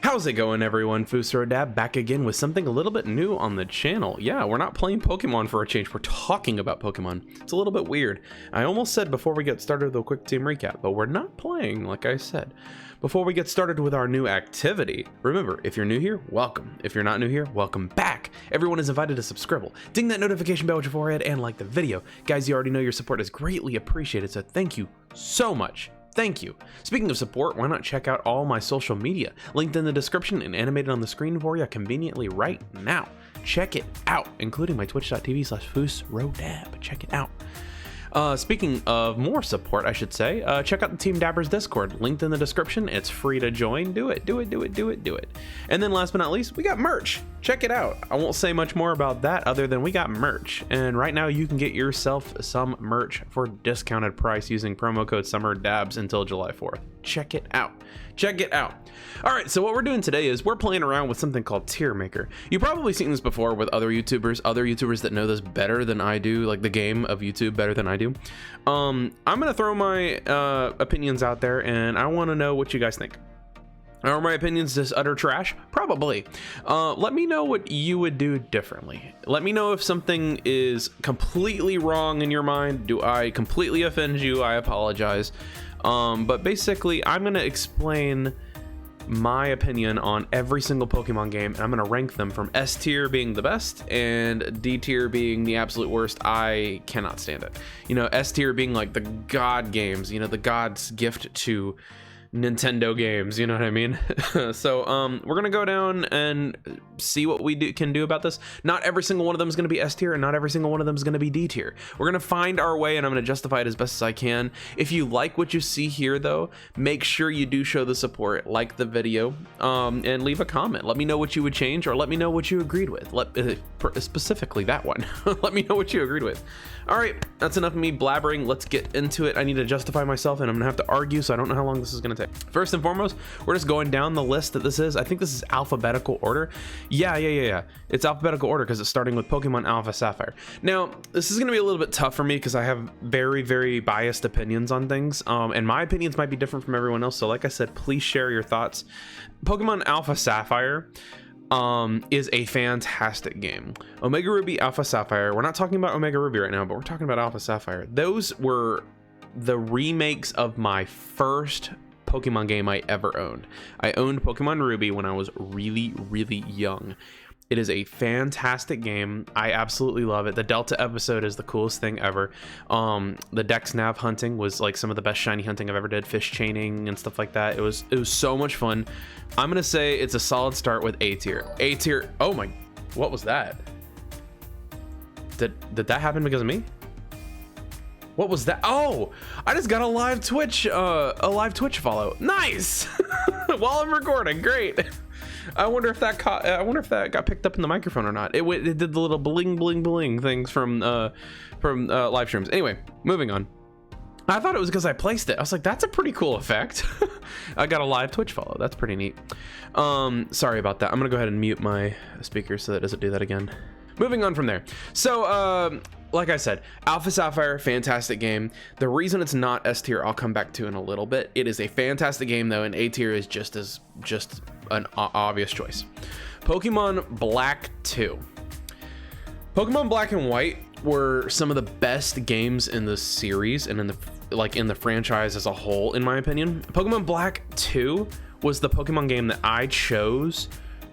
How's it going, everyone? Dab back again with something a little bit new on the channel. Yeah, we're not playing Pokemon for a change, we're talking about Pokemon. It's a little bit weird. I almost said before we get started with a quick team recap, but we're not playing, like I said. Before we get started with our new activity, remember, if you're new here, welcome. If you're not new here, welcome back. Everyone is invited to subscribe. Ding that notification bell with your forehead and like the video. Guys, you already know your support is greatly appreciated, so thank you so much. Thank you. Speaking of support, why not check out all my social media, linked in the description and animated on the screen for you conveniently right now. Check it out, including my twitch.tv/FoosRoDab. Check it out. Speaking of more support, I should say, check out the Team Dabbers Discord, linked in the description. It's free to join. Do it. And then last but not least, we got merch. Check it out. I won't say much more about that other than we got merch. And right now you can get yourself some merch for discounted price using promo code SummerDabs until July 4th. Check it out. Check it out. All right, so what we're doing today is we're playing around with something called Tier Maker. You've probably seen this before with other YouTubers that know this better than I do, like the game of YouTube better than I do. I'm gonna throw my opinions out there, and I want to know what you guys think. Are my opinions just utter trash? Probably. Let me know what you would do differently. Let me know if something is completely wrong in your mind. Do I completely offend you? I apologize. But basically, I'm gonna explain my opinion on every single Pokemon game, and I'm gonna rank them from S tier being the best and D tier being the absolute worst. I cannot stand it. You know, S tier being like the god games, you know, the god's gift to Nintendo games, you know what I mean? So we're gonna go down and see what we can do about this. Not every single one of them is gonna be S tier, and not every single one of them is gonna be D tier. We're gonna find our way, and I'm gonna justify it as best as I can. If you like what you see here, though, make sure you do show the support, like the video, and leave a comment. Let me know what you would change, or let me know what you agreed with. Specifically that one. Let me know what you agreed with. All right, that's enough of me blabbering. Let's get into it. I need to justify myself, and I'm gonna have to argue, so I don't know how long this is gonna take. First and foremost, we're just going down the list that this is. I think this is alphabetical order. Yeah. It's alphabetical order because it's starting with Pokemon Alpha Sapphire. Now, this is gonna be a little bit tough for me because I have very, very biased opinions on things, and my opinions might be different from everyone else. So like I said, please share your thoughts. Pokemon Alpha Sapphire is a fantastic game. Omega Ruby, Alpha Sapphire. We're not talking about Omega Ruby right now, but we're talking about Alpha Sapphire. Those were the remakes of my first Pokemon game I ever owned. I owned Pokemon Ruby when I was really, really young. It is a fantastic game. I absolutely love it. The Delta episode is the coolest thing ever. The Dex Nav hunting was like some of the best shiny hunting I've ever did, fish chaining and stuff like that. It was so much fun. I'm gonna say it's a solid start with A tier. A tier. Oh my, what was that? Did that happen because of me? What was that? Oh, I just got a live Twitch follow. Nice. While I'm recording, great. I wonder if that got picked up in the microphone or not. It did the little bling things from live streams. Anyway, moving on. I thought it was because I placed it. I was like, that's a pretty cool effect. I got a live Twitch follow. That's pretty neat. Sorry about that. I'm gonna go ahead and mute my speaker so that it doesn't do that again. Moving on from there. So, like I said, Alpha Sapphire, fantastic game. The reason it's not S tier, I'll come back to in a little bit. It is a fantastic game though, and A tier is just an obvious choice. Pokemon Black 2. Pokemon Black and White were some of the best games in the series and in the franchise as a whole, in my opinion. Pokemon Black 2 was the Pokemon game that I chose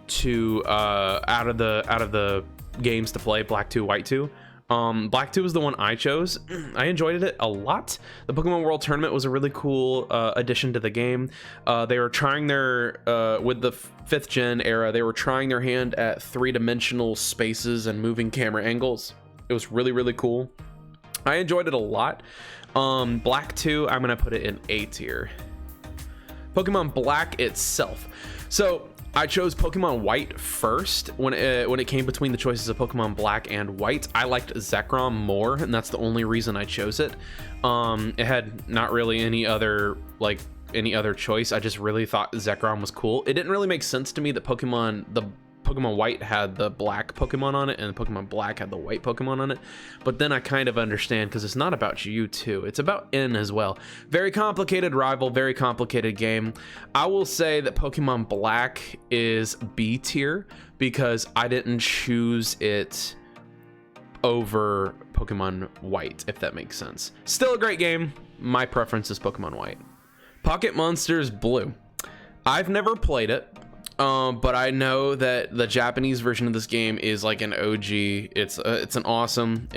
to out of the games to play, Black 2, White 2. Black 2 was the one I chose. I enjoyed it a lot. The Pokemon World Tournament was a really cool addition to the game. They were trying their with the 5th gen era, they were trying their hand at 3-dimensional spaces and moving camera angles. It was really, really cool. I enjoyed it a lot. Black 2, I'm gonna put it in A tier. Pokemon Black itself. So I chose Pokemon White first. When it came between the choices of Pokemon Black and White, I liked Zekrom more, and that's the only reason I chose it. It had not really any other choice. I just really thought Zekrom was cool. It didn't really make sense to me that the Pokemon White had the black Pokemon on it, and Pokemon Black had the white Pokemon on it. But then I kind of understand, because it's not about you too, it's about N as well. Very complicated rival, very complicated game. I will say that Pokemon Black is B tier because I didn't choose it over Pokemon White, if that makes sense. Still a great game. My preference is Pokemon White. Pocket Monsters Blue. I've never played it, but I know that the Japanese version of this game is like an OG. It's an awesome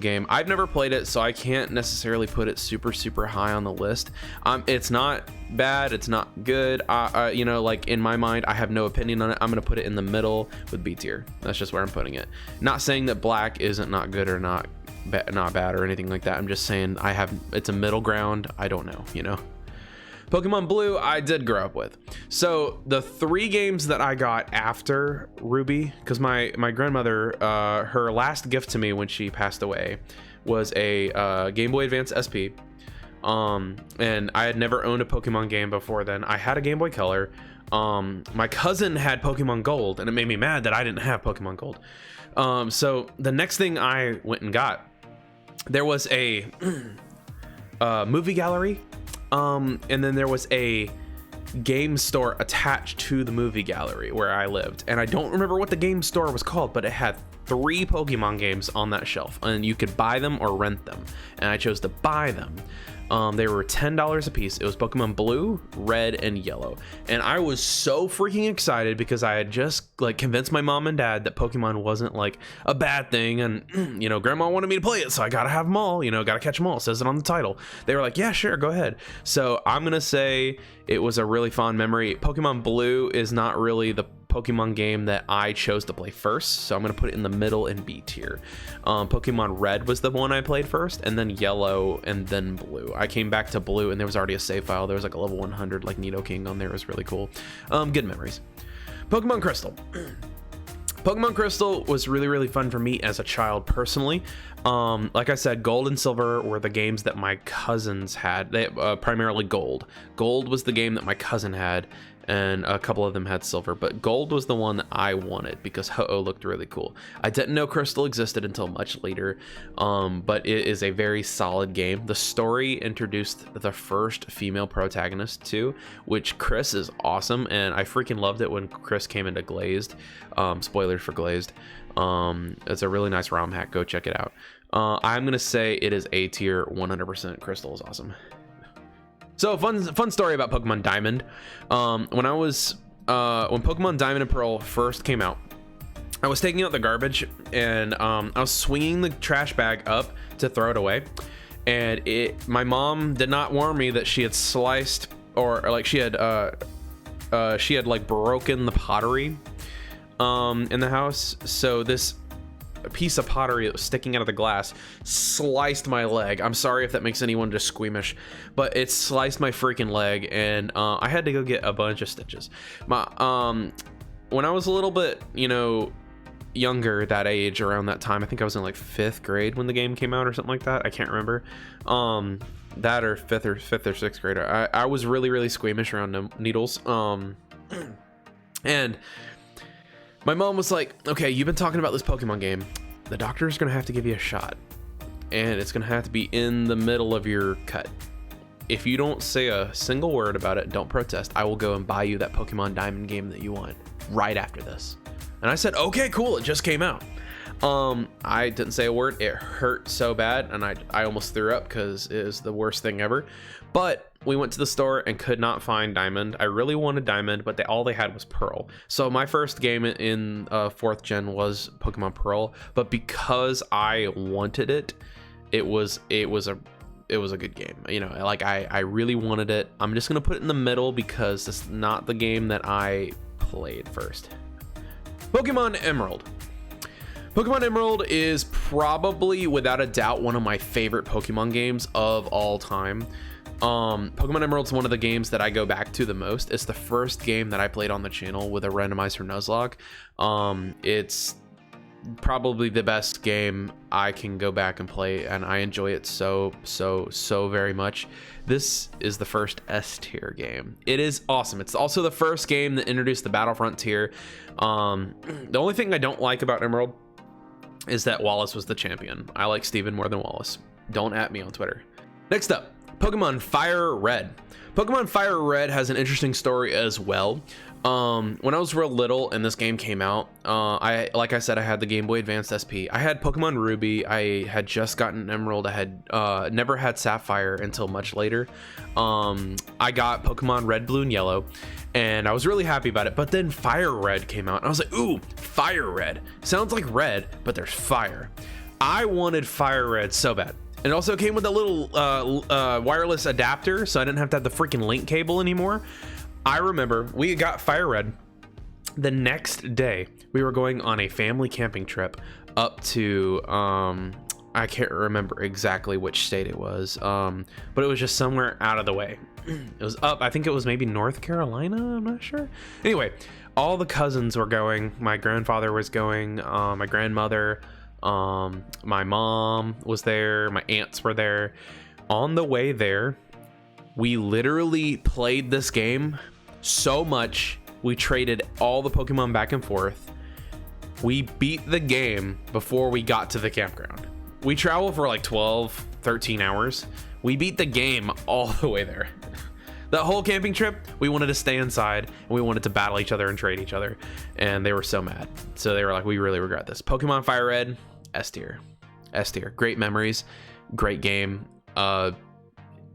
game. I've never played it, so I can't necessarily put it super high on the list. It's not bad, it's not good. You know, like in my mind, I have no opinion on it. I'm gonna put it in the middle with B tier. That's just where I'm putting it. Not saying that Black isn't not good or not bad or anything like that. I'm just saying it's a middle ground. I don't know, you know. Pokemon Blue, I did grow up with. So the 3 games that I got after Ruby, because my grandmother, her last gift to me when she passed away was a Game Boy Advance SP. And I had never owned a Pokemon game before then. I had a Game Boy Color. My cousin had Pokemon Gold, and it made me mad that I didn't have Pokemon Gold. So the next thing I went and got, there was a movie gallery. And then there was a game store attached to the movie gallery where I lived. And I don't remember what the game store was called, but it had 3 Pokemon games on that shelf, and you could buy them or rent them. And I chose to buy them. They were $10 a piece. It was Pokemon Blue, Red, and Yellow. And I was so freaking excited because I had just like convinced my mom and dad that Pokemon wasn't like a bad thing. And, you know, grandma wanted me to play it, so I gotta have them all, you know, gotta catch them all. It says it on the title. They were like, yeah, sure, go ahead. So I'm gonna say it was a really fond memory. Pokemon Blue is not really the Pokemon game that I chose to play first, so I'm gonna put it in the middle in B tier. Pokemon Red was the one I played first, and then Yellow, and then Blue. I came back to Blue, and there was already a save file. There was like a level 100 like Nidoking on there. It was really cool. Good memories. Pokemon Crystal. Pokemon Crystal was really fun for me as a child personally. Like I said, Gold and Silver were the games that my cousins had. They primarily Gold. Gold was the game that my cousin had, and a couple of them had Silver, but Gold was the one that I wanted because Ho-Oh looked really cool. I didn't know Crystal existed until much later, but it is a very solid game. The story introduced the first female protagonist too, which Chris is awesome, and I freaking loved it when Chris came into Glazed. Spoilers for Glazed. It's a really nice ROM hack. Go check it out. I'm gonna say it is A tier 100%. Crystal is awesome. So fun story about Pokemon Diamond. When Pokemon Diamond and Pearl first came out, I was taking out the garbage, and I was swinging the trash bag up to throw it away, and my mom did not warn me that she had sliced or like she had like broken the pottery in the house. So this piece of pottery that was sticking out of the glass sliced my leg. I'm sorry if that makes anyone just squeamish, but it sliced my freaking leg, and I had to go get a bunch of stitches. When I was a little bit, you know, younger, that age, around that time, I think I was in like 5th grade when the game came out or something like that. I can't remember. That or 5th or 6th grade. I was really squeamish around needles. And my mom was like, okay, you've been talking about this Pokemon game. The doctor's gonna have to give you a shot, and it's gonna have to be in the middle of your cut. If you don't say a single word about it, don't protest, I will go and buy you that Pokemon Diamond game that you want right after this. And I said, okay, cool, it just came out. I didn't say a word. It hurt so bad, and I almost threw up because it was the worst thing ever. But we went to the store and could not find Diamond. I really wanted Diamond, but all they had was Pearl. So my first game in 4th gen was Pokemon Pearl, but because I wanted it, it was a good game. You know, like I really wanted it. I'm just gonna put it in the middle because it's not the game that I played first. Pokemon Emerald. Pokemon Emerald is probably, without a doubt, one of my favorite Pokemon games of all time. Pokemon Emerald's one of the games that I go back to the most. It's the first game that I played on the channel with a randomizer Nuzlocke. It's probably the best game I can go back and play, and I enjoy it so very much. This is the first S tier game. It is awesome. It's also the first game that introduced the Battlefront tier. The only thing I don't like about Emerald is that Wallace was the champion. I like Steven more than Wallace. Don't at me on Twitter. Next up, Pokemon Fire Red. Pokemon Fire Red has an interesting story as well. When I was real little and this game came out, like I said, I had the Game Boy Advance SP. I had Pokemon Ruby. I had just gotten Emerald. I had never had Sapphire until much later. I got Pokemon Red, Blue, and Yellow, and I was really happy about it. But then Fire Red came out, and I was like, ooh, Fire Red. Sounds like red, but there's fire. I wanted Fire Red so bad. It also came with a little wireless adapter, so I didn't have to have the freaking link cable anymore. I remember we got Fire Red. The next day, we were going on a family camping trip up to, I can't remember exactly which state it was, but it was just somewhere out of the way. It was up, I think it was maybe North Carolina, I'm not sure. Anyway, all the cousins were going. My grandfather was going, my grandmother, my mom was there, my aunts were there. On the way there, we literally played this game so much, we traded all the Pokemon back and forth. We beat the game before we got to the campground. We traveled for like 12, 13 hours. We beat the game all the way there. That whole camping trip, we wanted to stay inside and we wanted to battle each other and trade each other. And they were so mad. So they were like, we really regret this. Pokemon Fire Red, S tier. S tier. Great memories. Great game.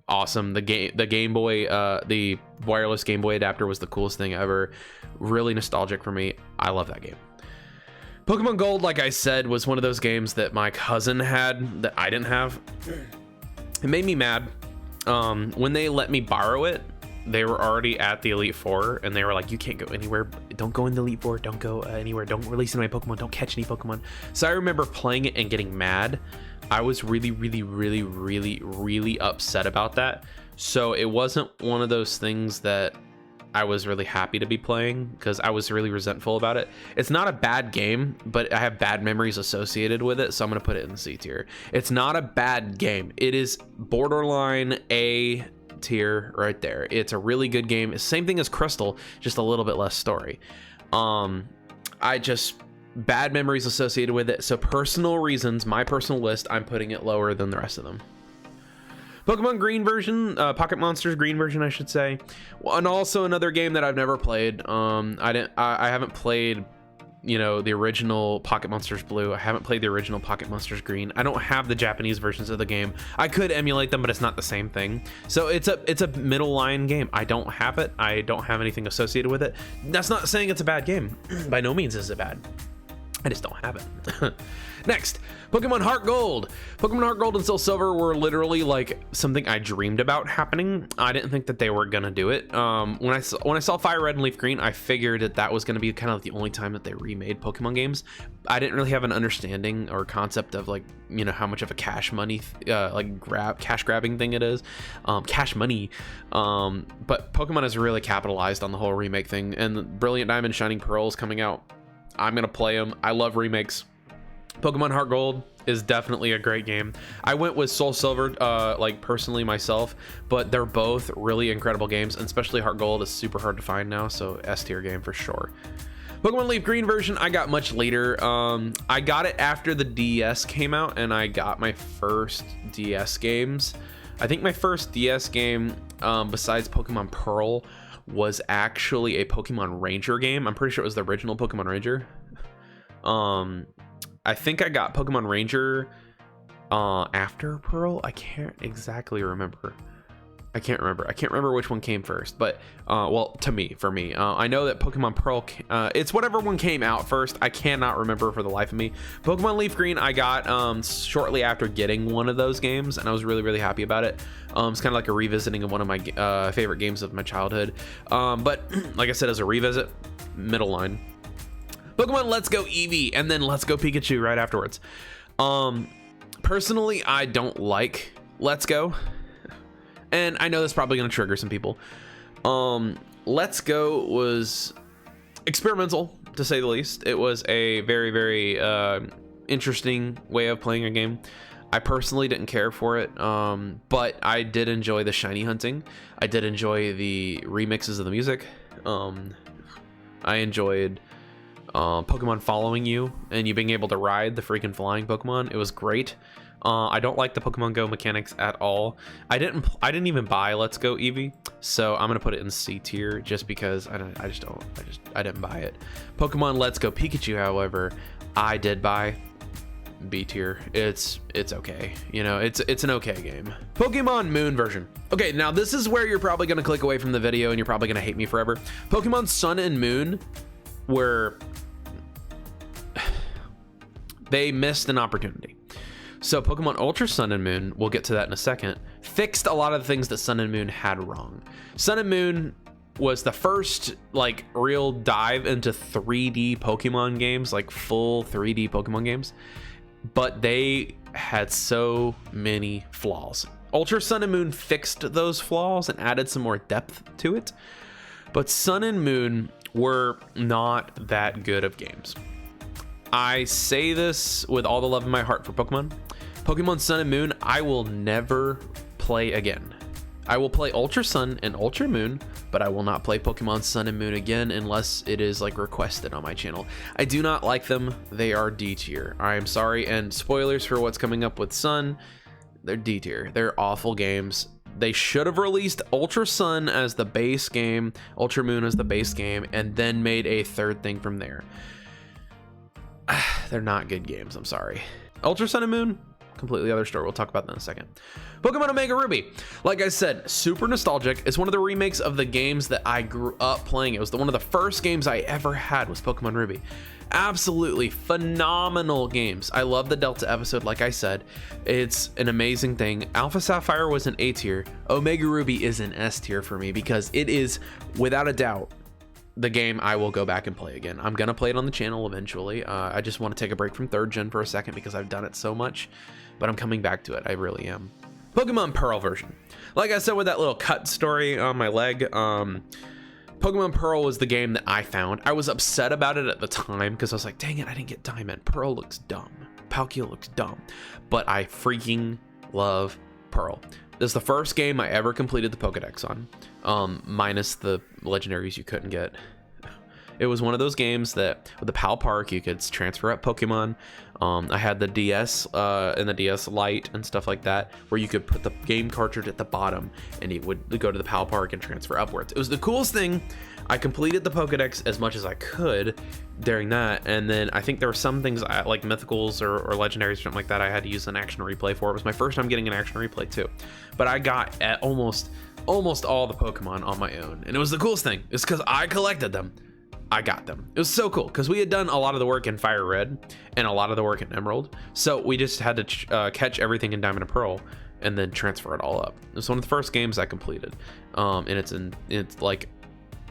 Awesome. The Game Boy, the wireless Game Boy adapter was the coolest thing ever. Really nostalgic for me. I love that game. Pokemon Gold, like I said, was one of those games that my cousin had that I didn't have. It made me mad. When they let me borrow it, they were already at the Elite Four, and they were like, you can't go anywhere. Don't go in the Elite Four. Don't go anywhere. Don't release any of my Pokemon. Don't catch any Pokemon. So I remember playing it and getting mad. I was really upset about that. So it wasn't one of those things that I was really happy to be playing, because I was really resentful about it. It's not a bad game, but I have bad memories associated with it, so I'm going to put it in the C tier. It's not a bad game. It is borderline A tier right there. It's a really good game. It's the same thing as Crystal, just a little bit less story. Bad memories associated with it. So personal reasons, my personal list, I'm putting it lower than the rest of them. Pokemon Green version, Pocket Monsters Green version, I should say. And also another game that I've never played. I haven't played, you know, the original Pocket Monsters Blue. I haven't played the original Pocket Monsters Green. I don't have the Japanese versions of the game. I could emulate them, but it's not the same thing. So it's a middle line game. I don't have it. I don't have anything associated with it. That's not saying it's a bad game. By no means is it bad. I just don't have it. Next, Pokemon Heart Gold. Pokemon Heart Gold and Soul Silver were literally like something I dreamed about happening. I didn't think that they were gonna do it. When I saw Fire Red and Leaf Green, I figured that was gonna be kind of the only time that they remade Pokemon games. I didn't really have an understanding or concept of, like, you know, how much of a cash money cash grabbing thing it is. Cash money. But Pokemon has really capitalized on the whole remake thing, and Brilliant Diamond, Shining Pearl is coming out. I'm gonna play them. I love remakes. Pokemon Heart Gold is definitely a great game. I went with Soul Silver, like personally myself, but they're both really incredible games, and especially Heart Gold is super hard to find now, so S tier game for sure. Pokemon Leaf Green version I got much later. I got it after the DS came out, and I got my first DS games. I think my first DS game, besides Pokemon Pearl, was actually a Pokemon Ranger game. I'm pretty sure it was the original Pokemon Ranger. I think I got Pokemon Ranger after Pearl. I can't exactly remember. I can't remember which one came first, but well, for me, I know that Pokemon Pearl, it's whatever one came out first. I cannot remember for the life of me. Pokemon Leaf Green I got shortly after getting one of those games, and I was really happy about it. It's kind of like a revisiting of one of my favorite games of my childhood, but like I said, as a revisit, middle line. Pokemon Let's Go Eevee, and then Let's Go Pikachu right afterwards. Personally, I don't like Let's Go, and I know that's probably going to trigger some people. Let's Go was experimental. to say the least. It was a very, very interesting way of playing a game. I personally didn't care for it, but I did enjoy the shiny hunting. I did enjoy the remixes of the music. I enjoyed Pokemon following you and you being able to ride the freaking flying Pokemon. It was great. I don't like the Pokemon Go mechanics at all. I didn't even buy Let's Go Eevee, so I'm gonna put it in C tier just because I didn't buy it. Pokemon Let's Go Pikachu, however, I did buy. B tier. It's okay, you know, it's an okay game. Pokemon Moon version. Okay, now this is where you're probably gonna click away from the video and you're probably gonna hate me forever. Pokemon Sun and Moon were they missed an opportunity. So Pokemon Ultra Sun and Moon, we'll get to that in a second, fixed a lot of the things that Sun and Moon had wrong. Sun and Moon was the first like real dive into 3D Pokemon games, like full 3D Pokemon games, but they had so many flaws. Ultra Sun and Moon fixed those flaws and added some more depth to it, but Sun and Moon were not that good of games. I say this with all the love in my heart for Pokemon. Pokemon Sun and Moon, I will never play again. I will play Ultra Sun and Ultra Moon, but I will not play Pokemon Sun and Moon again unless it is like requested on my channel. I do not like them. They are D tier. I am sorry, and spoilers for what's coming up with Sun, they're D tier. They're awful games. They should have released Ultra Sun as the base game, Ultra Moon as the base game, and then made a third thing from there. They're not good games, I'm sorry. Ultra Sun and Moon, completely other story. We'll talk about that in a second. Pokemon Omega Ruby, like I said, super nostalgic. It's one of the remakes of the games that I grew up playing. It was one of the first games I ever had was Pokemon Ruby. Absolutely phenomenal games. I love the Delta episode, like I said. It's an amazing thing. Alpha Sapphire was an A tier. Omega Ruby is an S tier for me because it is, without a doubt, the game I will go back and play again. I'm gonna play it on the channel eventually. I just want to take a break from 3rd gen for a second because I've done it so much, but I'm coming back to it. I really am. Pokemon Pearl version. Like I said with that little cut story on my leg, Pokemon Pearl was the game that I found. I was upset about it at the time because I was like, dang it, I didn't get Diamond. Pearl looks dumb. Palkia looks dumb. But I freaking love Pearl. This is the first game I ever completed the Pokedex on, minus the legendaries you couldn't get. It was one of those games that with the PAL Park you could transfer up Pokemon. I had the DS and the DS Lite and stuff like that, where you could put the game cartridge at the bottom and it would go to the PAL Park and transfer upwards. It was the coolest thing. I completed the Pokedex as much as I could during that, and then I think there were some things like mythicals or legendaries or something like that I had to use an action replay for. It was my first time getting an action replay too, but I got at almost all the Pokemon on my own, and it was the coolest thing. It's because I collected them. I got them. It was so cool because we had done a lot of the work in Fire Red and a lot of the work in Emerald, so we just had to catch everything in Diamond and Pearl and then transfer it all up. It was one of the first games I completed, and it's like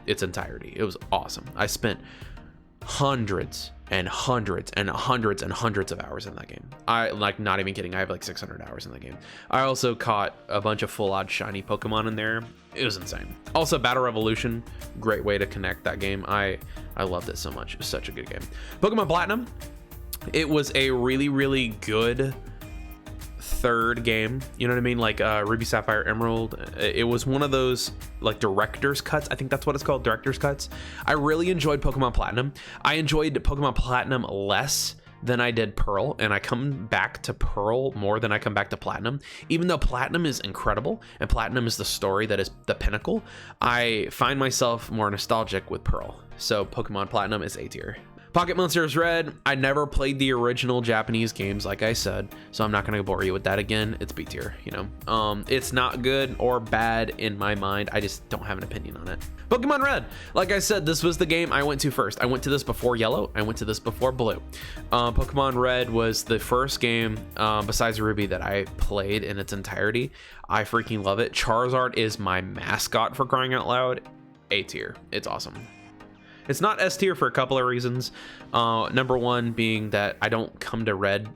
its entirety. It was awesome. I spent hundreds and hundreds and hundreds and hundreds of hours in that game. I like, not even kidding, I have like 600 hours in that game. I also caught a bunch of full odd shiny Pokemon in there. It was insane. Also Battle Revolution, great way to connect that game. I loved it so much. It was such a good game. Pokemon Platinum, it was a really good third game, you know what I mean, like Ruby Sapphire Emerald. It was one of those like director's cuts. I think that's what it's called, director's cuts. I really enjoyed Pokemon Platinum. I enjoyed Pokemon Platinum less than I did Pearl, and I come back to Pearl more than I come back to Platinum. Even though Platinum is incredible and Platinum is the story that is the pinnacle, I find myself more nostalgic with Pearl. So Pokemon Platinum is A tier. Pocket Monsters Red, I never played the original Japanese games, like I said, so I'm not going to bore you with that again. It's B tier, you know. It's not good or bad in my mind. I just don't have an opinion on it. Pokemon Red, like I said, this was the game I went to first. I went to this before Yellow. I went to this before Blue. Pokemon Red was the first game besides Ruby that I played in its entirety. I freaking love it. Charizard is my mascot, for crying out loud. A tier. It's awesome. It's not S tier for a couple of reasons. Number one being that I don't come to Red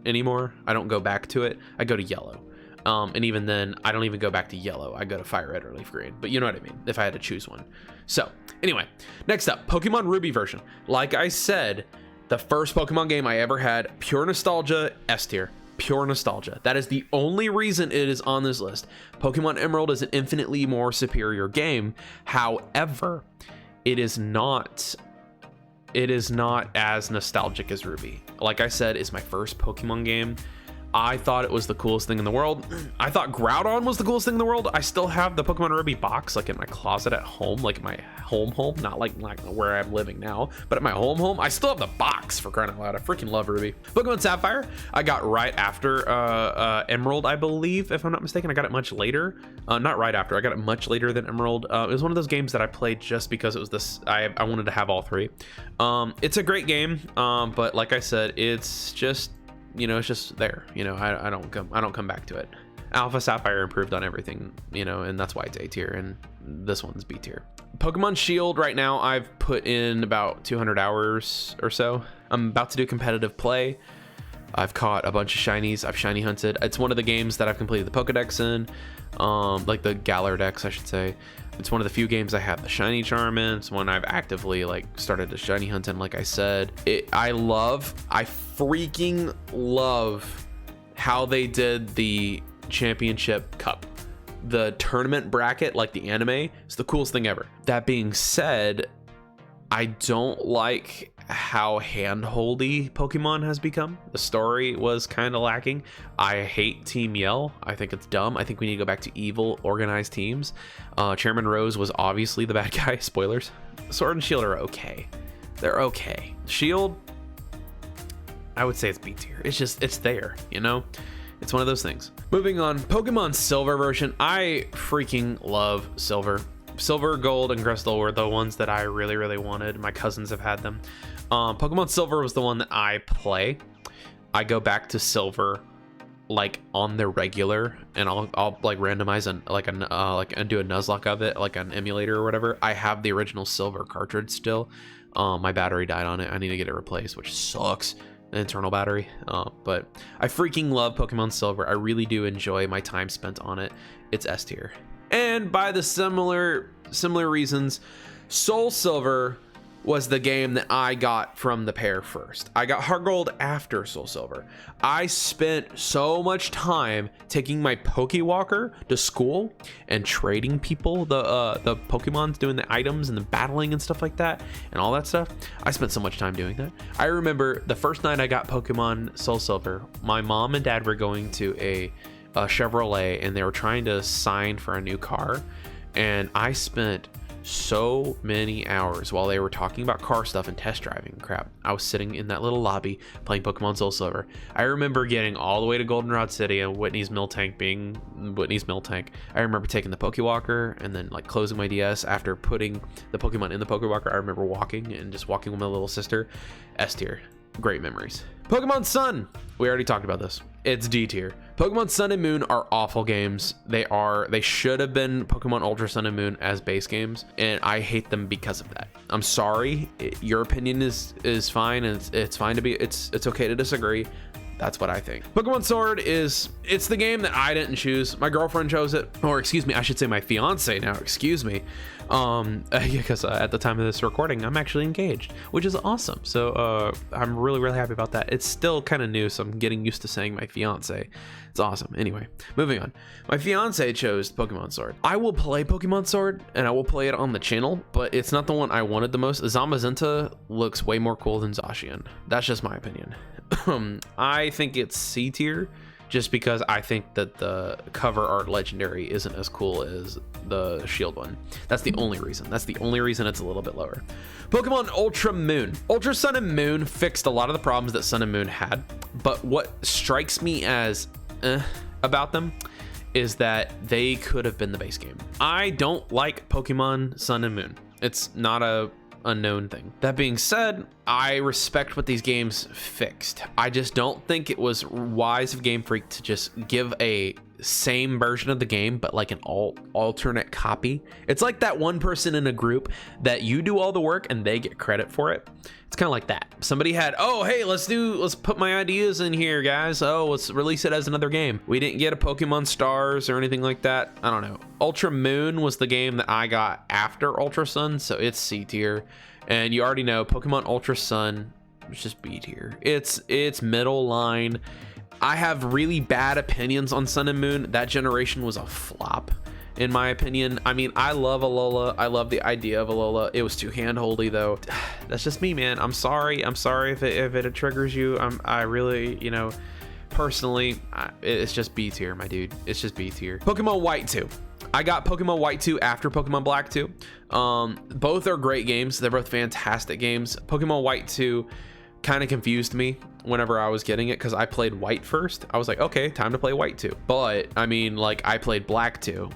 anymore. I don't go back to it. I go to Yellow. And even then, I don't even go back to yellow. I go to fire red or leaf green, but you know what I mean, if I had to choose one. So anyway, next up, Pokemon Ruby version. Like I said, the first Pokemon game I ever had, pure nostalgia, S tier. Pure nostalgia. That is the only reason it is on this list. Pokemon Emerald is an infinitely more superior game. However, it is not as nostalgic as Ruby. Like I said, it's my first Pokemon game. I thought it was the coolest thing in the world. I thought Groudon was the coolest thing in the world. I still have the Pokemon Ruby box like in my closet at home, like my home, not like where I'm living now, but at my home. I still have the box, for crying out loud. I freaking love Ruby. Pokemon Sapphire, I got right after Emerald, I believe, if I'm not mistaken. I got it much later. Not right after, I got it much later than Emerald. It was one of those games that I played just because it was this, I wanted to have all three. It's a great game, but like I said, it's just, you know, it's just there. You know, I don't come back to it. Alpha Sapphire improved on everything, you know, and that's why it's A tier, and this one's B tier. Pokemon Shield right now, I've put in about 200 hours or so. I'm about to do competitive play. I've caught a bunch of shinies. I've shiny hunted. It's one of the games that I've completed the Pokedex in, like the Galar Dex, I should say. It's one of the few games I have the shiny charm in. It's one I've actively like started to shiny hunt in, like I said. I freaking love how they did the championship cup. The tournament bracket, like the anime, is the coolest thing ever. That being said, I don't like how handholdy Pokemon has become. The story was kind of lacking. I hate Team Yell. I think it's dumb. I think we need to go back to evil, organized teams. Chairman Rose was obviously the bad guy. Spoilers. Sword and Shield are okay. They're okay. Shield, I would say it's B tier. It's just, it's there, you know? It's one of those things. Moving on, Pokemon Silver version. I freaking love Silver. Silver, Gold, and Crystal were the ones that I really, really wanted. My cousins have had them. Pokemon Silver was the one that I play. I go back to Silver like on the regular, and I'll like randomize and and do a Nuzlocke of it, like an emulator or whatever. I have the original Silver cartridge still. My battery died on it. I need to get it replaced, which sucks. An internal battery. But I freaking love Pokemon Silver. I really do enjoy my time spent on it. It's S tier. And by the similar reasons, Soul Silver was the game that I got from the pair first. I got Heart Gold after Soul Silver. I spent so much time taking my Pokewalker to school and trading people the Pokemons, doing the items and the battling and stuff like that and all that stuff. I spent so much time doing that. I remember the first night I got Pokemon Soul Silver, my mom and dad were going to a Chevrolet, and they were trying to sign for a new car, and I spent so many hours while they were talking about car stuff and test driving crap. I was sitting in that little lobby playing Pokemon Soul Silver. I remember getting all the way to Goldenrod City and Whitney's Mill Tank being Whitney's Mill Tank. I remember taking the Pokewalker and then like closing my DS after putting the Pokemon in the Pokewalker. I remember walking with my little sister. S tier. Great memories. Pokemon Sun. We already talked about this. It's D tier. Pokemon Sun and Moon are awful games. They should have been Pokemon Ultra Sun and Moon as base games, and I hate them because of that. I'm sorry. Your opinion is fine, and it's fine to be. It's okay to disagree. That's what I think. Pokemon Sword it's the game that I didn't choose. My girlfriend chose it, or excuse me, I should say my fiance now, excuse me. Because at the time of this recording, I'm actually engaged, which is awesome. So I'm really, really happy about that. It's still kind of new, so I'm getting used to saying my fiance. It's awesome. Anyway, moving on. My fiance chose Pokemon Sword. I will play Pokemon Sword, and I will play it on the channel, but it's not the one I wanted the most. Zamazenta looks way more cool than Zacian. That's just my opinion. I think it's C tier, just because I think that the cover art legendary isn't as cool as the Shield one. That's the only reason. That's the only reason it's a little bit lower. Pokemon Ultra Moon. Ultra Sun and Moon fixed a lot of the problems that Sun and Moon had, but what strikes me as about them is that they could have been the base game. I don't like Pokemon Sun and Moon. It's not a unknown thing. That being said, I respect what these games fixed. I just don't think it was wise of Game Freak to just give a same version of the game, but like an alternate copy. It's like that one person in a group that you do all the work and they get credit for it. It's kind of like that. Somebody had, oh, hey, let's put my ideas in here, guys. Oh, let's release it as another game. We didn't get a Pokemon Stars or anything like that. I don't know. Ultra Moon was the game that I got after Ultra Sun, so it's C tier. And you already know Pokemon Ultra Sun, it's just B tier. It's middle line. I have really bad opinions on Sun and Moon. That generation was a flop, in my opinion. I mean, I love Alola. I love the idea of Alola. It was too hand-holdy, though. That's just me, man. I'm sorry. I'm sorry if it triggers you. I really, you know, personally, it's just B tier, my dude. It's just B tier. Pokemon White 2. I got Pokemon White 2 after Pokemon Black 2. Both are great games. They're both fantastic games. Pokemon White 2 kind of confused me whenever I was getting it, because I played White first. I was like, okay, time to play White 2. But I mean, like, I played Black 2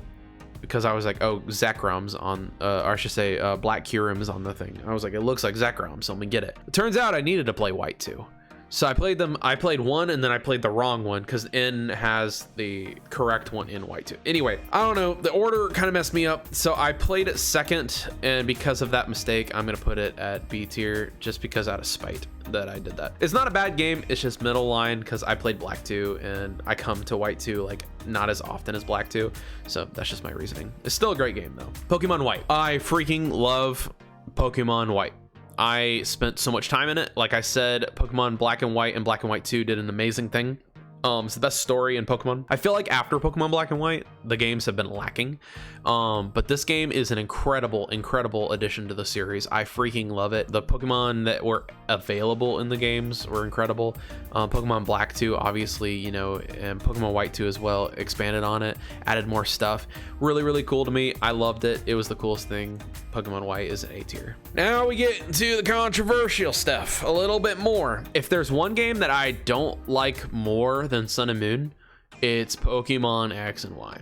because I was like, oh, Zekrom's on, or I should say Black Kyurem's on the thing. I was like, it looks like Zekrom, so let me get it. It turns out I needed to play White 2. So I played them. I played one and then I played the wrong one because N has the correct one in White 2. Anyway, I don't know. The order kind of messed me up. So I played it second, and because of that mistake, I'm going to put it at B tier just because out of spite that I did that. It's not a bad game. It's just middle line because I played Black 2 and I come to White 2 like not as often as Black 2. So that's just my reasoning. It's still a great game though. Pokemon White. I freaking love Pokemon White. I spent so much time in it. Like I said, Pokemon Black and White 2 did an amazing thing. It's the best story in Pokemon. I feel like after Pokemon Black and White, the games have been lacking. But this game is an incredible addition to the series. I freaking love it. The Pokemon that were available in the games were incredible. Pokemon Black 2, obviously, you know, and Pokemon White 2 as well, expanded on it, added more stuff. Really cool to me. I loved it. It was the coolest thing. Pokemon White is an A tier. Now we get into the controversial stuff a little bit more. If there's one game that I don't like more than Sun and Moon, it's Pokemon X and Y.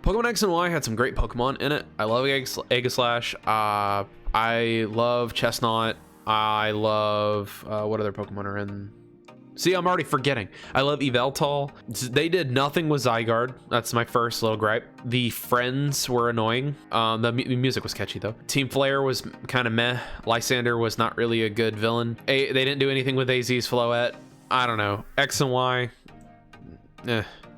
Pokemon X and Y had some great Pokemon in it. I love Aegislash. I love Chestnut. I love what other Pokemon are in? See, I'm already forgetting. I love Yveltal. They did nothing with Zygarde. That's my first little gripe. The friends were annoying. The music was catchy though. Team Flare was kind of meh. Lysander was not really a good villain. They didn't do anything with AZ's Floette. I don't know. X and Y.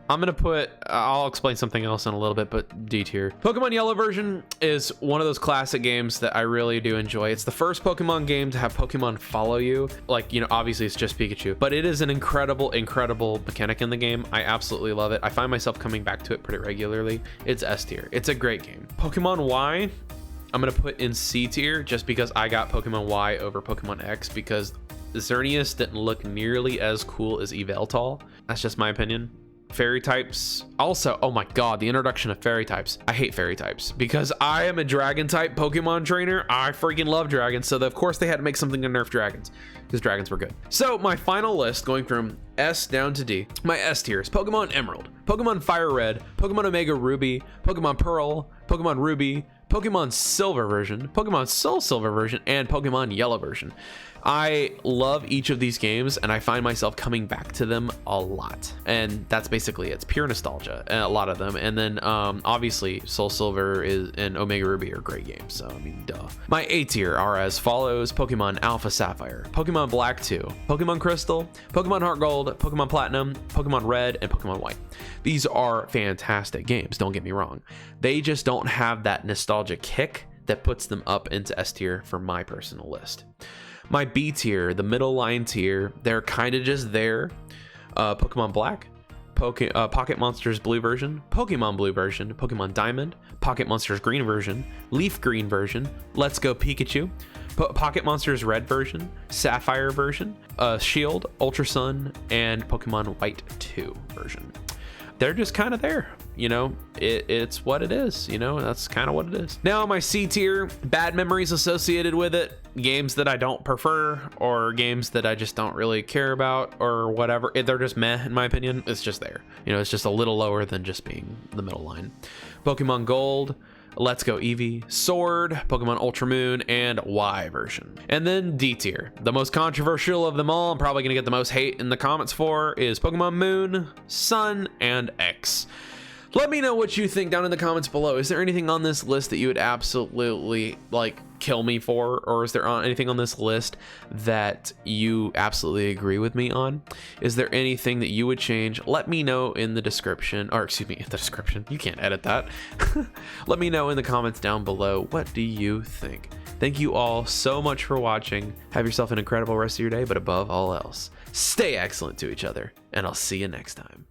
I'm gonna put, I'll explain something else in a little bit, but D tier. Pokemon Yellow version is one of those classic games that I really do enjoy. It's the first Pokemon game to have Pokemon follow you. Like, you know, obviously it's just Pikachu, but it is an incredible mechanic in the game. I absolutely love it. I find myself coming back to it pretty regularly. It's S tier. It's a great game. Pokemon Y, I'm gonna put in C tier just because I got Pokemon Y over Pokemon X because Xerneas didn't look nearly as cool as Yveltal. That's just my opinion. Fairy types also, oh my god, the introduction of fairy types. I hate fairy types because I am a dragon type Pokemon trainer. I freaking love dragons, so of course they had to make something to nerf dragons because dragons were good. So my final list, going from S down to D, my S tiers: Pokemon Emerald, Pokemon Fire Red, Pokemon Omega Ruby, Pokemon Pearl, Pokemon Ruby, Pokemon Silver version, Pokemon Soul Silver version, and Pokemon Yellow version. I love each of these games and I find myself coming back to them a lot, and that's basically it. It's pure nostalgia, a lot of them. And then obviously Soul Silver and Omega Ruby are great games, so I mean, duh. My A tier are as follows: Pokemon Alpha Sapphire, Pokemon Black 2, Pokemon Crystal, Pokemon Heart Gold, Pokemon Platinum, Pokemon Red, and Pokemon White. These are fantastic games, don't get me wrong. They just don't have that nostalgia kick that puts them up into S tier for my personal list. My B tier, the middle line tier, they're kind of just there. Pokemon Black, Pocket Monsters Blue version, Pokemon Blue version, Pokemon Diamond, Pocket Monsters Green version, Leaf Green version, Let's Go Pikachu, Pocket Monsters Red version, Sapphire version, Shield, Ultra Sun, and Pokemon White 2 version. They're just kind of there, you know, it's what it is, you know, that's kind of what it is. Now my C tier, bad memories associated with it, games that I don't prefer, or games that I just don't really care about, or whatever. They're just meh, in my opinion. It's just there, you know, it's just a little lower than just being the middle line. Pokemon Gold, Let's Go Eevee, Sword, Pokemon Ultra Moon, and Y version. And then D tier. The most controversial of them all, I'm probably gonna get the most hate in the comments for, is Pokemon Moon, Sun, and X. Let me know what you think down in the comments below. Is there anything on this list that you would absolutely like kill me for, or is there anything on this list that you absolutely agree with me on? Is there anything that you would change? Let me know in the description, or excuse me, in the description. You can't edit that. Let me know in the comments down below. What do you think? Thank you all so much for watching. Have yourself an incredible rest of your day, but above all else, stay excellent to each other, and I'll see you next time.